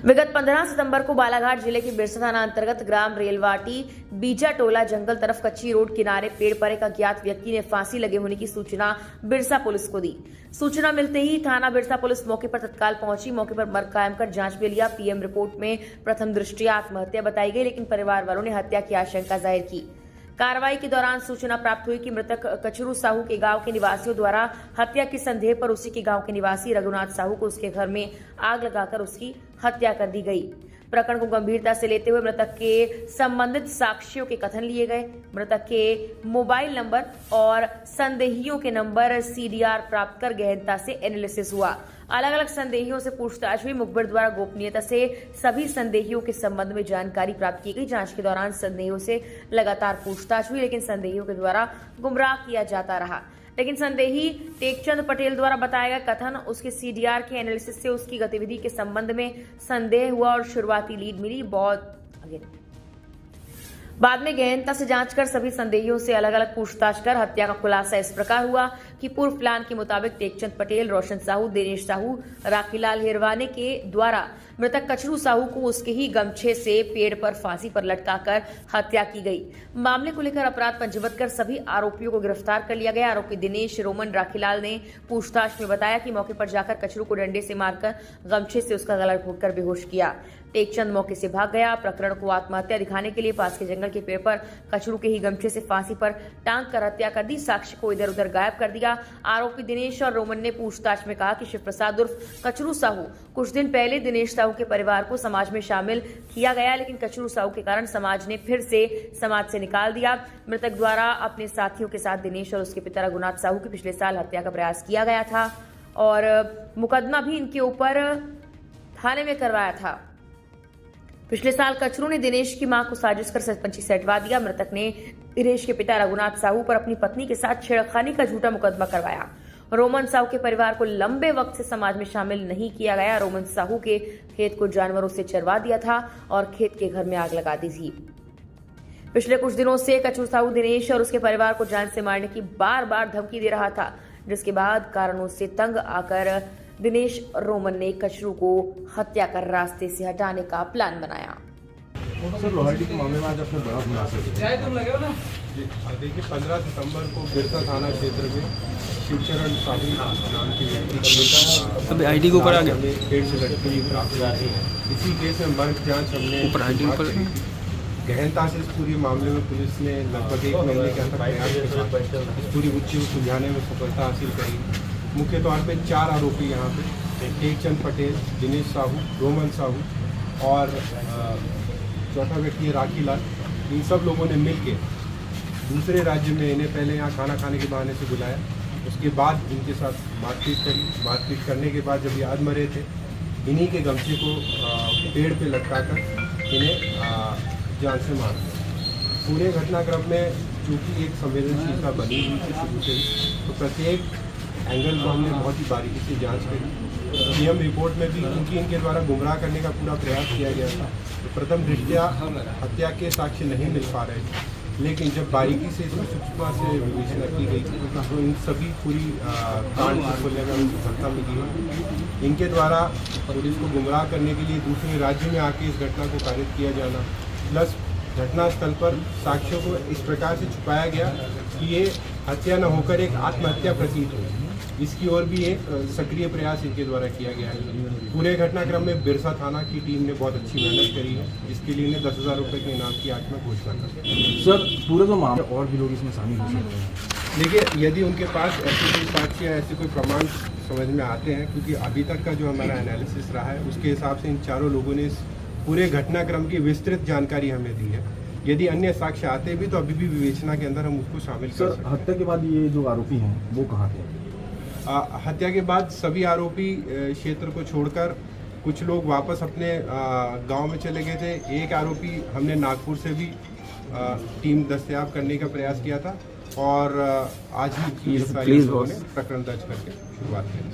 विगत 15 सितंबर को बालाघाट जिले के बिरसा थाना अंतर्गत ग्राम रेलवाटी बीजा टोला जंगल तरफ कच्ची रोड किनारे पेड़ पर एक अज्ञात व्यक्ति ने फांसी लगे होने की सूचना बिरसा पुलिस को दी। सूचना मिलते ही थाना बिरसा पुलिस मौके पर तत्काल पहुंची। मौके पर मर्ग कायम कर जांच में लिया। पीएम रिपोर्ट में प्रथम दृष्टया आत्महत्या बताई गई, लेकिन परिवार वालों ने हत्या की आशंका जाहिर की। कार्रवाई के दौरान सूचना प्राप्त हुई कि मृतक कचरू साहू के गांव के निवासियों द्वारा हत्या के संदेह पर उसी के गांव के निवासी रघुनाथ साहू को उसके घर में आग लगाकर उसकी हत्या कर दी गई। प्रकरण को गंभीरता से लेते हुए मृतक के संबंधित साक्ष्यों के कथन लिए गए। मृतक के मोबाइल नंबर और संदेहियों के नंबर सीडीआर प्राप्त कर गहनता से एनालिसिस हुआ। अलग अलग संदेहियों से पूछताछ हुई। मुखबिर द्वारा गोपनीयता से सभी संदेहियों के संबंध में जानकारी प्राप्त की गई। जांच के दौरान संदेहियों से लगातार पूछताछ हुई, लेकिन संदेहियों के द्वारा गुमराह किया जाता रहा। लेकिन संदेही टेकचंद पटेल द्वारा बताया गया कथन, उसके सीडीआर के एनालिसिस से उसकी गतिविधि के संबंध में संदेह हुआ और शुरुआती लीड मिली। बाद में गहनता से जांच कर सभी संदेहियों से अलग अलग पूछताछ कर हत्या का खुलासा इस प्रकार हुआ कि पूर्व प्लान के मुताबिक टेकचंद पटेल, रोशन साहू, दिनेश साहू, राखीलाल हिरवाने के द्वारा मृतक कचरू साहू को उसके ही गमछे से पेड़ पर फांसी पर लटकाकर हत्या की गई। मामले को लेकर अपराध पंजीबद्ध कर सभी आरोपियों को गिरफ्तार कर लिया गया। आरोपी दिनेश, रोमन, राखीलाल ने पूछताछ में बताया कि मौके पर जाकर कचरू को डंडे से मारकर गमछे से उसका गला घोंटकर बेहोश किया। टेकचंद मौके से भाग गया। प्रकरण को आत्महत्या दिखाने के लिए पास के जंगल के पेड़ पर कचरू के ही गमछे से फांसी पर टांग कर हत्या कर दी। साक्ष्य को इधर उधर गायब कर दिया। आरोपी दिनेश और रोमन ने पूछताछ में कहा कि शिव प्रसाद उर्फ कचरू साहू कुछ दिन पहले दिनेश साहू के परिवार को समाज में शामिल किया गया, लेकिन कचरू साहू के कारण समाज ने फिर से समाज से निकाल दिया। मृतक द्वारा अपने साथियों के साथ दिनेश और उसके पिता रघुनाथ साहू की पिछले साल हत्या का प्रयास किया गया था और मुकदमा भी इनके ऊपर थाने में करवाया था। पिछले साल कचरू ने दिनेश की मां को साजिश कर सरपंची से हटवा दिया। मृतक ने दिनेश के पिता रघुनाथ साहू पर अपनी पत्नी के साथ छेड़खानी का झूठा मुकदमा करवाया। रोमन साहू के परिवार को लंबे वक्त से समाज में शामिल नहीं किया गया। रोमन साहू के खेत को जानवरों से चरवा दिया था और खेत के घर में आग लगा दी थी। पिछले कुछ दिनों से कचरू साहू दिनेश और उसके परिवार को जान से मारने की बार बार धमकी दे रहा था, जिसके बाद कारणों से तंग आकर दिनेश रोमन ने कचरू को हत्या कर रास्ते से हटाने का प्लान बनाया। सर, लोहारडी के मामले में आज अपने बड़ा खुलासा किया। देखिए, 15 सितंबर को बिरसा थाना क्षेत्र में शिवचरण साहू नाम के व्यक्ति का आईडी को ऊपर आ गया पेड़ से लटकी हुई। इसी केस में मर्ग जांच हमने गहनता से इस पूरे मामले में पुलिस ने लगभग 1 महीने के अंदर प्रयास के साथ इस पूरी गुत्थी को सुलझाने में सफलता हासिल करी। मुख्य तौर पे 4 आरोपी यहाँ पे टेकचंद पटेल, दिनेश साहू, रोमन साहू और चौथा व्यक्ति राखीलाल। इन सब लोगों ने मिलकर दूसरे राज्य में इन्हें पहले यहाँ खाना खाने के बहाने से बुलाया। उसके बाद इनके साथ बातचीत करी। बातचीत करने के बाद जब ये आधमरे थे, इन्हीं के गमछे को पेड़ पे लटकाकर इन्हें जान से मार दिया। पूरे घटनाक्रम में चूँकि एक संवेदनशीलता बनी हुई थी शुरू से ही, तो प्रत्येक एंगल को हमने बहुत ही बारीकी से जांच करी। पीएम रिपोर्ट में भी इनके द्वारा गुमराह करने का पूरा प्रयास किया गया था। तो प्रथम दृष्टया हत्या के साक्ष्य नहीं मिल पा रहे थे, लेकिन जब बारीकी से इसकी सूक्ष्मता से विवेचना की गई तो इन सभी पूरी कांड को खोलने में सफलता मिली है। इनके द्वारा पुलिस को गुमराह करने के लिए दूसरे राज्य में आके इस घटना को कारित किया जाना, प्लस घटनास्थल पर साक्ष्यों को इस प्रकार से छुपाया गया कि ये हत्या न होकर एक आत्महत्या प्रतीत हो, इसकी ओर भी एक सक्रिय प्रयास इनके द्वारा किया गया है। पूरे घटनाक्रम में बिरसा थाना की टीम ने बहुत अच्छी मेहनत करी है, जिसके लिए इन्हें 10,000 रुपये के इनाम की आज में घोषणा कर। सर, पूरे तो मामले और भी लोग इसमें शामिल हो सकते हैं। देखिए, यदि उनके पास ऐसे कोई साक्ष्य या ऐसे कोई प्रमाण समझ में आते हैं, क्योंकि अभी तक का जो हमारा एनालिसिस रहा है उसके हिसाब से इन चारों लोगों ने इस पूरे घटनाक्रम की विस्तृत जानकारी हमें दी है। यदि अन्य साक्ष्य आते भी तो अभी भी विवेचना के अंदर हम उसको शामिल कर सकते हैं। हत्या के बाद ये जो आरोपी हैं वो कहाँ थे? हत्या के बाद सभी आरोपी क्षेत्र को छोड़कर कुछ लोग वापस अपने गांव में चले गए थे। एक आरोपी हमने नागपुर से भी टीम दस्तयाब करने का प्रयास किया था और आज ही लोगों ने प्रकरण दर्ज करके शुरुआत की।